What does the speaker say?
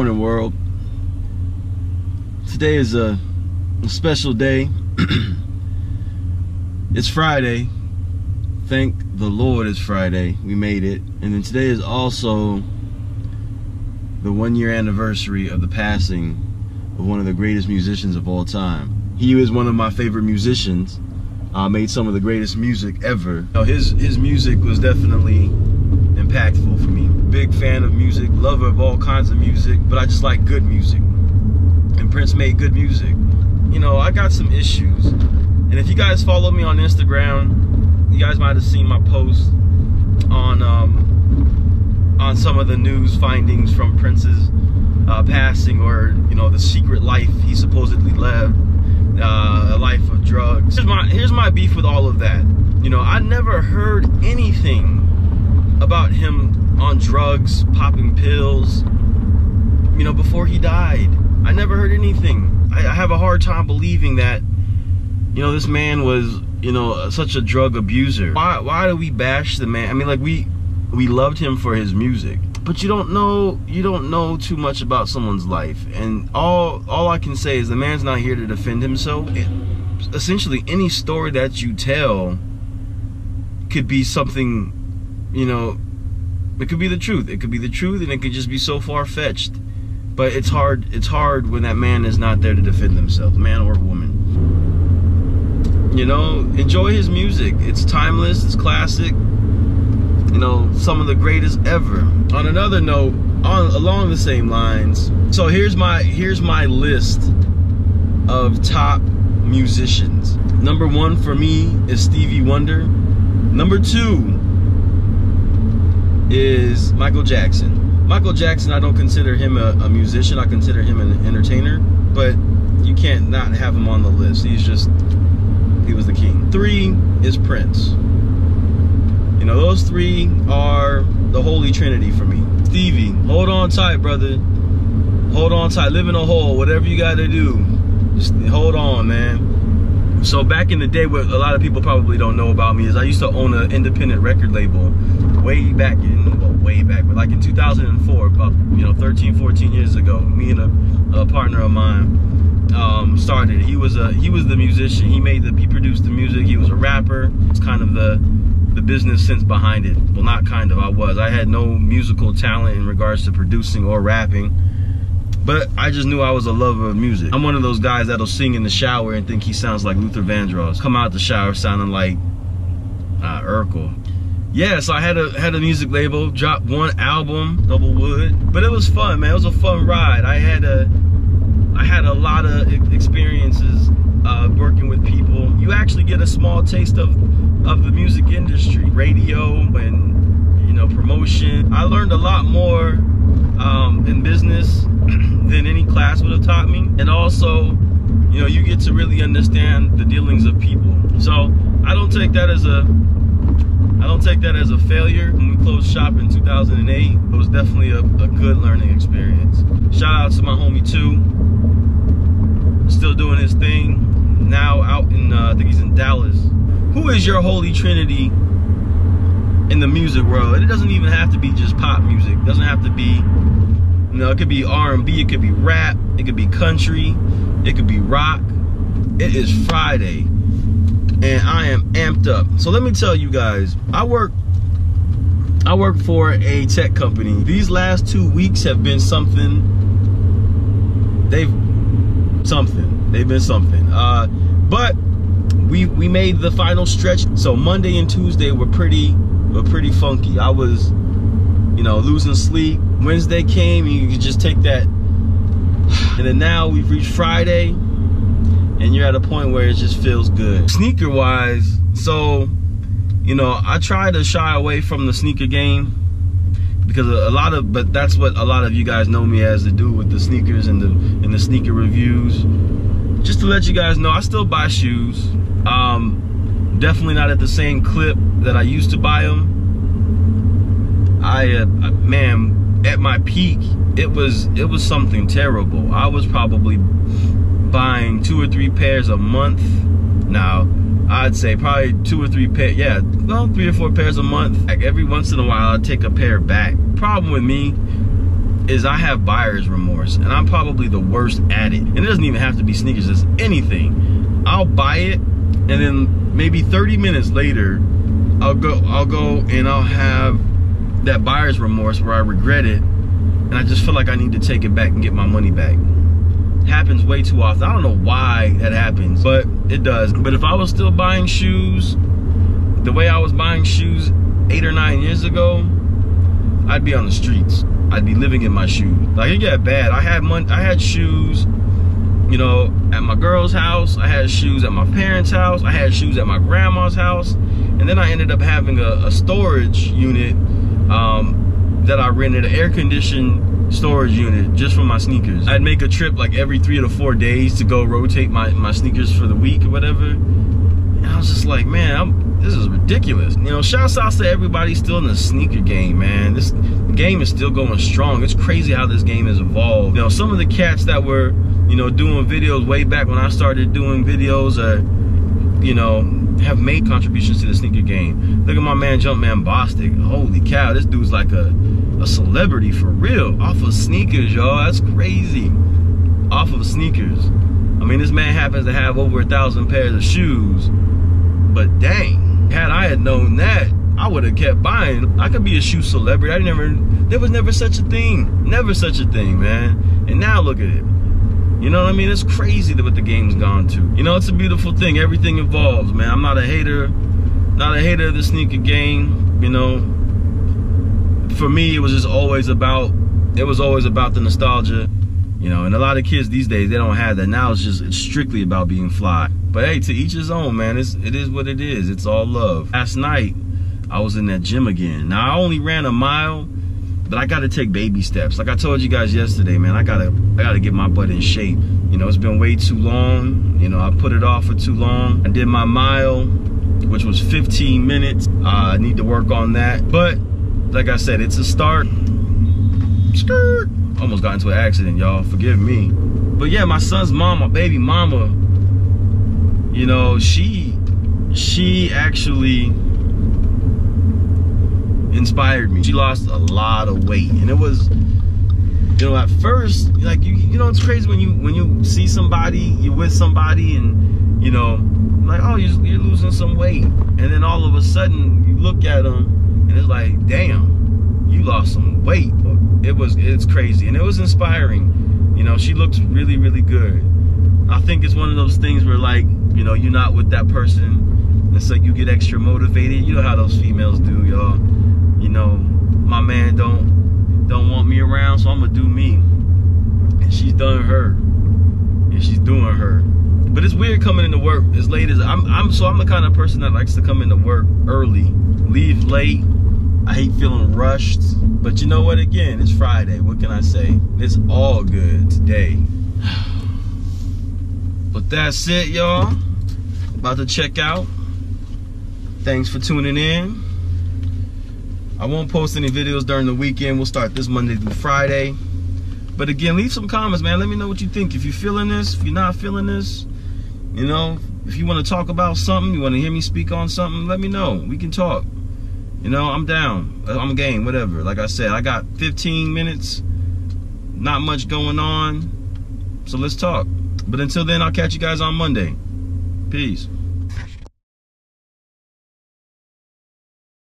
morning, world. Today is a special day. It's Friday. Thank the Lord it's Friday. We made it. And then today is also the 1-year anniversary of the passing of one of the greatest musicians of all time. He is one of my favorite musicians. Made some of the greatest music ever. His music was definitely impactful for me. Big fan of music, lover of all kinds of music, but I just like good music. And Prince made good music. You know, I got some issues. And if you guys follow me on Instagram, you guys might have seen my post on some of the news findings from Prince's passing, or, you know, the secret life he supposedly lived, a life of drugs. Here's my beef with all of that. You know, I never heard anything about him on drugs, popping pills, you know, before he died. I never heard anything. I have a hard time believing that, you know, this man was, you know, such a drug abuser. Why do we bash the man? I mean, like, we loved him for his music, but you don't know too much about someone's life. And all I can say is the man's not here to defend himself. Essentially, any story that you tell could be something, you know, it could be the truth. It could be the truth, and it could just be so far-fetched. But it's hard when that man is not there to defend himself, man or woman. You know, enjoy his music. It's timeless, it's classic. You know, some of the greatest ever. On another note, along the same lines, so here's my list of top musicians. Number 1 for me is Stevie Wonder. Number 2 is Michael Jackson. Michael Jackson, I don't consider him a musician. I consider him an entertainer, but you can't not have him on the list. He was the king. 3 is Prince. You know, those 3 are the holy trinity for me. Stevie, hold on tight, brother. Hold on tight. Live in a hole. Whatever you got to do, just hold on, man. So back in the day, what a lot of people probably don't know about me is I used to own an independent record label way back, but like in 2004, about, you know, 13, 14 years ago. Me and a partner of mine started. He was the musician. He produced the music. He was a rapper. It's kind of the business sense behind it. Well, not kind of. I had no musical talent in regards to producing or rapping, but I just knew I was a lover of music. I'm one of those guys that'll sing in the shower and think he sounds like Luther Vandross. Come out the shower sounding like Urkel. Yeah, so I had a music label, dropped 1 album, Double Wood, but it was fun, man. It was a fun ride. I had a lot of experiences working with people. You actually get a small taste of the music industry, radio, and, you know, promotion. I learned a lot more in business than any class would have taught me. And also, you know, you get to really understand the dealings of people. So I don't take that as a failure. When we closed shop in 2008, it was definitely a good learning experience. Shout out to my homie 2, still doing his thing, now out in, I think he's in Dallas. Who is your holy trinity in the music world? And it doesn't even have to be just pop music. It doesn't have to be, you know, it could be R&B, it could be rap, it could be country, it could be rock. It is Friday, and I am amped up. So let me tell you guys, I work for a tech company. These last 2 weeks have been something. They've been something. But we made the final stretch. So Monday and Tuesday were pretty funky. I was, you know, losing sleep. Wednesday came, and you could just take that. And then now we've reached Friday, and you're at a point where it just feels good. Sneaker wise, so, you know, I try to shy away from the sneaker game because but that's what a lot of you guys know me as, to do with the sneakers and the sneaker reviews. Just to let you guys know, I still buy shoes. Definitely not at the same clip that I used to buy them. Man, at my peak, it was something terrible. I was probably buying 2 or 3 pairs a month. Now, I'd say probably 2 or 3 pairs, yeah, well, 3 or 4 pairs a month. Like every once in a while, I'd take a pair back. Problem with me is I have buyer's remorse, and I'm probably the worst at it. And it doesn't even have to be sneakers, it's anything. I'll buy it, and then maybe 30 minutes later, I'll go and I'll have that buyer's remorse where I regret it, and I just feel like I need to take it back and get my money back. Happens way too often. I don't know why that happens, but it does. But if I was still buying shoes the way I was buying shoes 8 or 9 years ago, I'd be on the streets. I'd be living in my shoes. Like, it got bad. I had shoes, you know, at my girl's house. I had shoes at my parents' house. I had shoes at my grandma's house. And then I ended up having a storage unit that I rented, an air-conditioned storage unit just for my sneakers. I'd make a trip like every 3 to 4 days to go rotate my sneakers for the week or whatever. And I was just like, man, this is ridiculous. You know, shouts out to everybody still in the sneaker game, man. This game is still going strong. It's crazy how this game has evolved. You know, some of the cats that were, you know, doing videos way back when I started doing videos, you know, have made contributions to the sneaker game. Look at my man Jumpman Bostic. Holy cow, this dude's like a celebrity for real. Off of sneakers, y'all. That's crazy. Off of sneakers. I mean, this man happens to have over 1,000 pairs of shoes, but dang, had I had known that, I would have kept buying. I could be a shoe celebrity. There was never such a thing. Never such a thing, man. And now look at it. You know what I mean? It's crazy what the game's gone to. You know, it's a beautiful thing. Everything evolves, man. I'm not a hater. Not a hater of the sneaker game. You know, for me, it was always about the nostalgia. You know, and a lot of kids these days, they don't have that. Now it's strictly about being fly. But hey, to each his own, man. It is what it is. It's all love. Last night, I was in that gym again. Now, I only ran a mile, but I gotta take baby steps. Like I told you guys yesterday, man, I gotta get my butt in shape. You know, it's been way too long. You know, I put it off for too long. I did my mile, which was 15 minutes. I need to work on that. But like I said, it's a start. Skirt. Almost got into an accident, y'all. Forgive me. But yeah, my son's mom, my baby mama, you know, she actually inspired me. She lost a lot of weight, and it was, you know, at first, like you know, it's crazy when you see somebody, you're with somebody, and you know, like, oh, you're losing some weight, and then all of a sudden you look at them, and it's like, damn, you lost some weight. It's crazy, and it was inspiring. You know, she looks really, really good. I think it's one of those things where, like, you know, you're not with that person, and so you get extra motivated. You know how those females do, y'all. You know, my man don't want me around, so I'm gonna do me. And she's done her, and she's doing her. But it's weird coming into work as late as I'm the kind of person that likes to come into work early, leave late. I hate feeling rushed. But you know what? Again, it's Friday. What can I say? It's all good today. But that's it, y'all. About to check out. Thanks for tuning in. I won't post any videos during the weekend. We'll start this Monday through Friday. But again, leave some comments, man. Let me know what you think. If you're feeling this, if you're not feeling this, you know, if you want to talk about something, you want to hear me speak on something, let me know. We can talk. You know, I'm down. I'm game, whatever. Like I said, I got 15 minutes. Not much going on. So let's talk. But until then, I'll catch you guys on Monday. Peace.